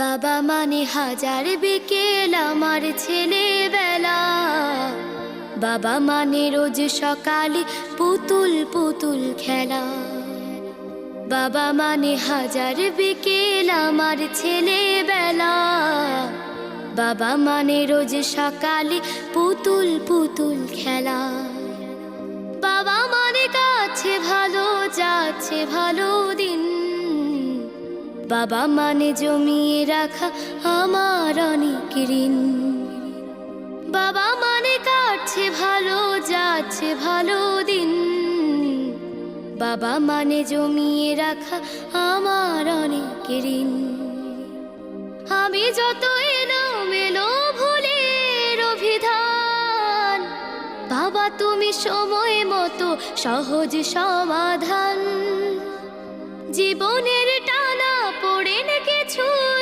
বাবা মানে হাজার বিকেল আমার ছেলেবেলা। বাবা মানে রোজ সকালে পুতুল পুতুল খেলা। বাবা মানে হাজার বিকেল আমার ছেলেবেলা। বাবা মানে রোজ সকালে পুতুল পুতুল খেলা। বাবা মানে কাছে ভালো যাচ্ছে ভালো দিন। বাবা মানে জমিয়ে রাখা আমার অনেক ঋণ। বাবা মানে কাটছে ভালো যাচ্ছে ভালো দিন। বাবা মানে জমিয়ে রাখা আমার অনেক ঋণ। আমি যত এলোমেলো ভুলের অভিধান, বাবা তুমি সময় মতো সহজ সমাধান। জীবনের